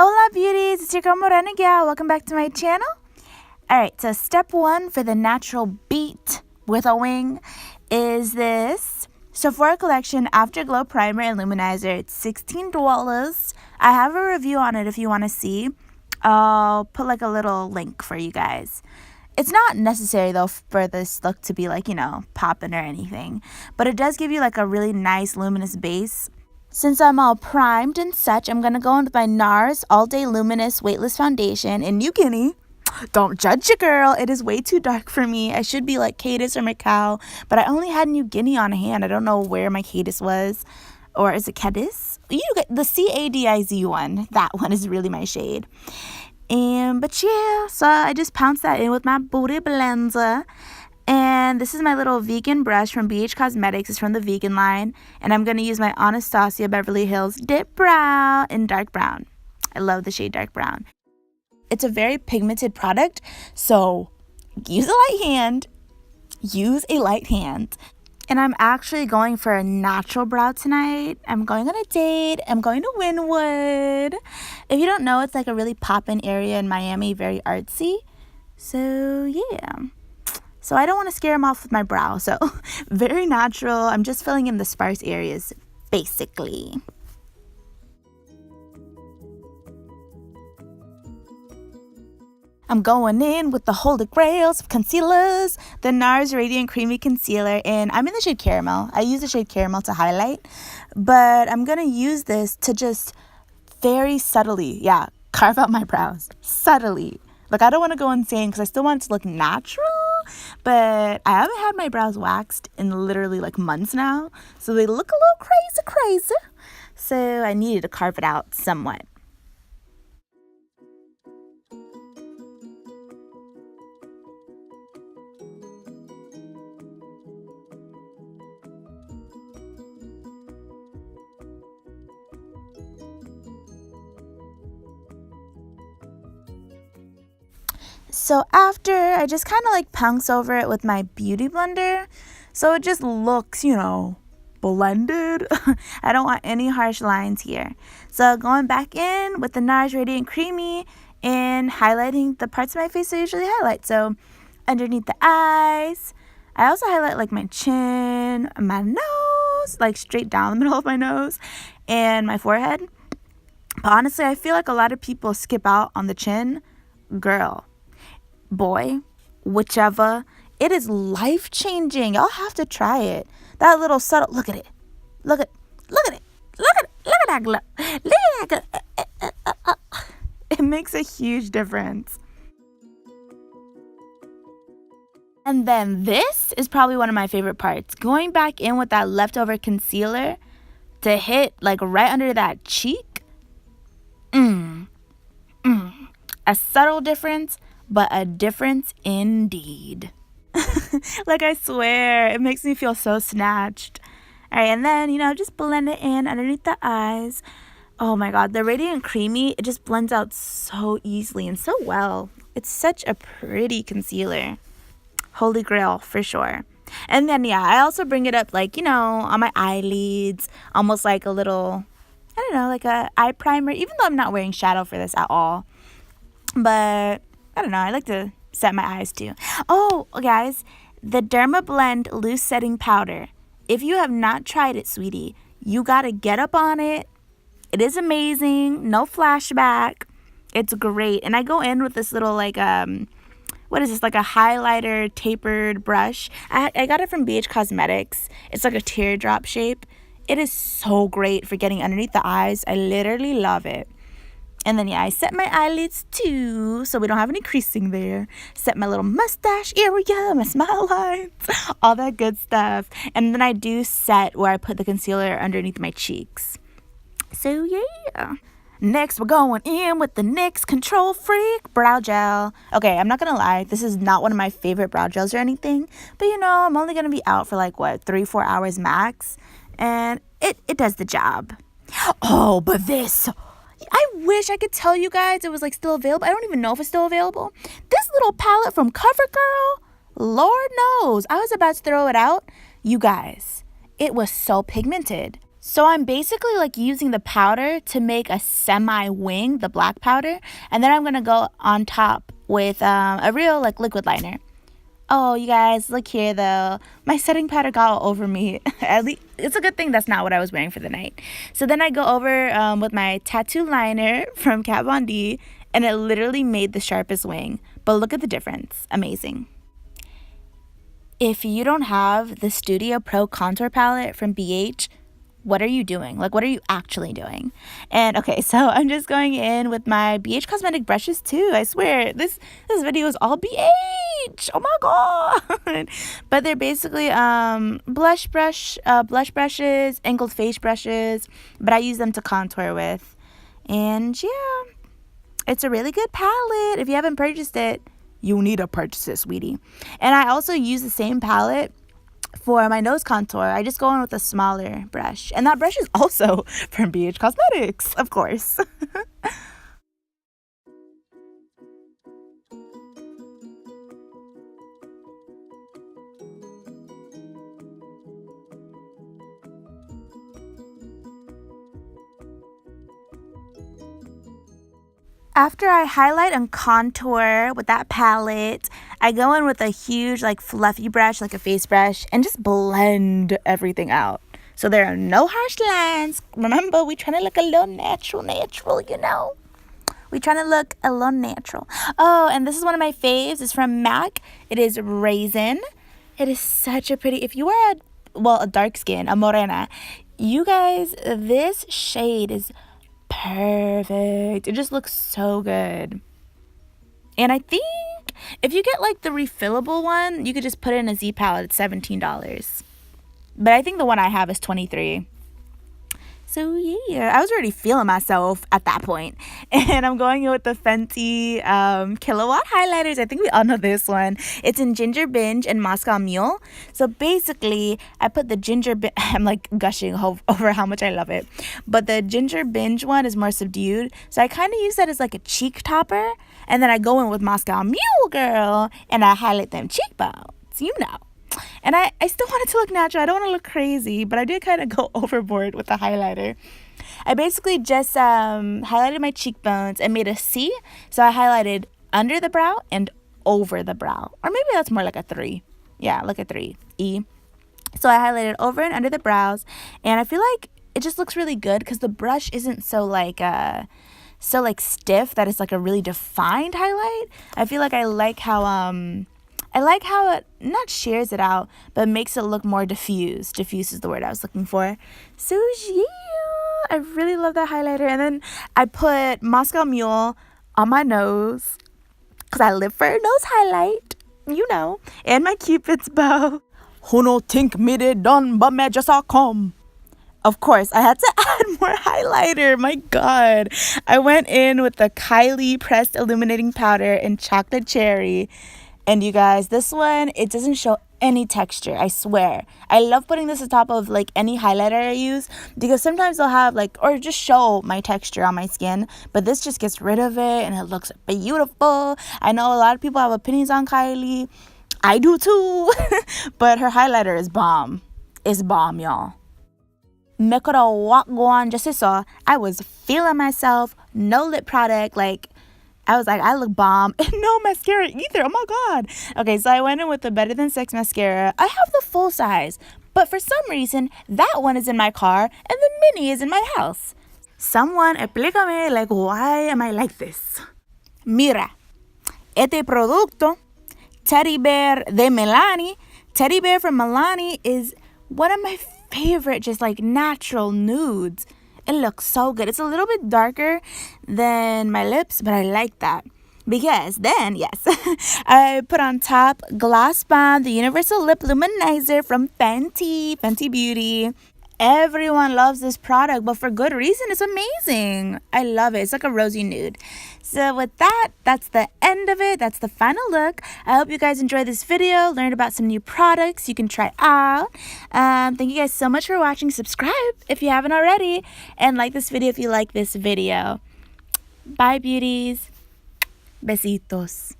Hola beauties, it's your girl Morena Gal. Welcome back to my channel. Alright, so step one for the natural beat with a wing is this Sephora collection AfterGlow Primer and Luminizer. It's $16. I have a review on it if you want to see. I'll put like a little link for you guys. It's not necessary though for this look to be like, popping or anything. But it does give you like a really nice luminous base. Since I'm all primed and such, I'm going to go in with my Nars All Day Luminous Weightless Foundation in New Guinea. Don't judge your girl. It is way too dark for me. I should be like Cadis or Macau, but I only had New Guinea on hand. I don't know where my Cadis was. Or is it Cadis? You get the CADIZ one. That one is really my shade. But yeah, so I just pounced that in with my booty blender. And this is my little vegan brush from BH Cosmetics. It's from the vegan line. And I'm going to use my Anastasia Beverly Hills Dipbrow in dark brown. I love the shade dark brown. It's a very pigmented product, so use a light hand. Use a light hand. And I'm actually going for a natural brow tonight. I'm going on a date. I'm going to Wynwood. If you don't know, it's like a really poppin' area in Miami, very artsy. So yeah. So I don't want to scare him off with my brow. So very natural. I'm just filling in the sparse areas, basically. I'm going in with the holy grails of concealers, the Nars Radiant Creamy Concealer, and I'm in the shade Caramel. I use the shade Caramel to highlight, but I'm going to use this to just very subtly, carve out my brows. Subtly. Like, I don't want to go insane because I still want it to look natural, but I haven't had my brows waxed in literally like months now, so they look a little crazy. So I needed to carve it out somewhat. So after, I just kind of like pounce over it with my beauty blender. So it just looks, blended. I don't want any harsh lines here. So going back in with the Nars Radiant Creamy and highlighting the parts of my face I usually highlight. So underneath the eyes. I also highlight like my chin, my nose, like straight down the middle of my nose, and my forehead. But honestly, I feel like a lot of people skip out on the chin. Girl. Boy, whichever, it is life-changing. Y'all have to try it. That little subtle, look at it. Look at that glow. Look at that. It makes a huge difference. And then this is probably one of my favorite parts. Going back in with that leftover concealer to hit like right under that cheek. A subtle difference, but a difference indeed. Like, I swear, it makes me feel so snatched. All right, and then, just blend it in underneath the eyes. Oh my God, the Radiant Creamy, it just blends out so easily and so well. It's such a pretty concealer. Holy grail, for sure. And then, I also bring it up, like, on my eyelids, almost like a little, like a eye primer, even though I'm not wearing shadow for this at all. But I don't know, I like to set my eyes too. Oh, guys, the Dermablend Loose Setting Powder. If you have not tried it, sweetie, you gotta get up on it. It is amazing. No flashback. It's great. And I go in with this little, like, what is this? Like a highlighter tapered brush. I got it from BH Cosmetics. It's like a teardrop shape. It is so great for getting underneath the eyes. I literally love it. And then, I set my eyelids too, so we don't have any creasing there. Set my little mustache area, my smile lines, all that good stuff. And then I do set where I put the concealer underneath my cheeks. So, yeah. Next, we're going in with the Nyx Control-Freak Brow Gel. Okay, I'm not going to lie. This is not one of my favorite brow gels or anything. But, I'm only going to be out for like, 3-4 hours max. And it does the job. Oh, but this... I wish I could tell you guys it was like still available. I don't even know if it's still available. This little palette from CoverGirl, Lord knows, I was about to throw it out. You guys, it was so pigmented. So I'm basically like using the powder to make a semi-wing, the black powder. And then I'm going to go on top with a real like liquid liner. Oh, you guys, look here though. My setting powder got all over me. At least it's a good thing that's not what I was wearing for the night. So then I go over with my tattoo liner from Kat Von D, and it literally made the sharpest wing. But look at the difference. Amazing. If you don't have the Studio Pro Contour Palette from BH, what are you doing? Like, what are you actually doing? And okay, so I'm just going in with my BH Cosmetic brushes too. I swear, this video is all BH. Oh my god! But they're basically blush brushes, angled face brushes. But I use them to contour with. And yeah, it's a really good palette. If you haven't purchased it, you need to purchase it, sweetie. And I also use the same palette for my nose contour. I just go in with a smaller brush. And that brush is also from BH Cosmetics, of course. After I highlight and contour with that palette, I go in with a huge like fluffy brush, like a face brush, and just blend everything out. So there are no harsh lines. Remember, we trying to look a little natural, you know? We trying to look a little natural. Oh, and this is one of my faves. It's from MAC. It is Rasin. It is such a pretty, if you are a dark skin, a morena, you guys, this shade is perfect. It just looks so good. And I think if you get like the refillable one, you could just put it in a Z palette. It's $17. But I think the one I have is $23. So yeah, I was already feeling myself at that point. And I'm going in with the Fenty Kilowatt Highlighters. I think we all know this one. It's in Ginger Binge and Moscow Mule. So basically, I put the Ginger I'm like gushing over how much I love it. But the Ginger Binge one is more subdued. So I kind of use that as like a cheek topper. And then I go in with Moscow Mule, girl. And I highlight them cheekbones, you know. And I still want it to look natural. I don't want to look crazy, but I did kind of go overboard with the highlighter. I basically just highlighted my cheekbones and made a C. So I highlighted under the brow and over the brow. Or maybe that's more like a 3. Yeah, like a 3. E. So I highlighted over and under the brows. And I feel like it just looks really good because the brush isn't so like stiff that it's like a really defined highlight. I feel like I like how it not shears it out, but makes it look more diffused. Diffuse is the word I was looking for. So yeah, I really love that highlighter. And then I put Moscow Mule on my nose because I live for a nose highlight, you know, and my Cupid's bow. Who no think me de done, but me just a come. Of course, I had to add more highlighter. My God. I went in with the Kylie pressed illuminating powder in chocolate cherry. And you guys, this one, it doesn't show any texture, I swear. I love putting this on top of like any highlighter I use because sometimes they'll have like, or just show my texture on my skin, but this just gets rid of it and it looks beautiful. I know a lot of people have opinions on Kylie. I do too, but her highlighter is bomb. It's bomb, y'all. Me coulda walk go on just as saw. I was feeling myself, no lip product, like I was like, I look bomb. And no mascara either. Oh my God. Okay, so I went in with the Better Than Sex mascara. I have the full size, but for some reason, that one is in my car and the mini is in my house. Someone explícame, like, why am I like this? Mira, este producto, Teddy Bear de Milani. Teddy Bear from Milani is one of my favorite, just like natural nudes. It looks so good. It's a little bit darker than my lips, but I like that. Because then, yes, I put on top Gloss Bomb, the Universal Lip Luminizer from Fenty Beauty. Everyone loves this product, but for good reason. It's amazing. I love it. It's like a rosy nude. So with that, that's the end of it. That's the final look. I hope you guys enjoyed this video, learned about some new products you can try out. Thank you guys so much for watching. Subscribe if you haven't already, and like this video if you like this video. Bye, beauties. Besitos.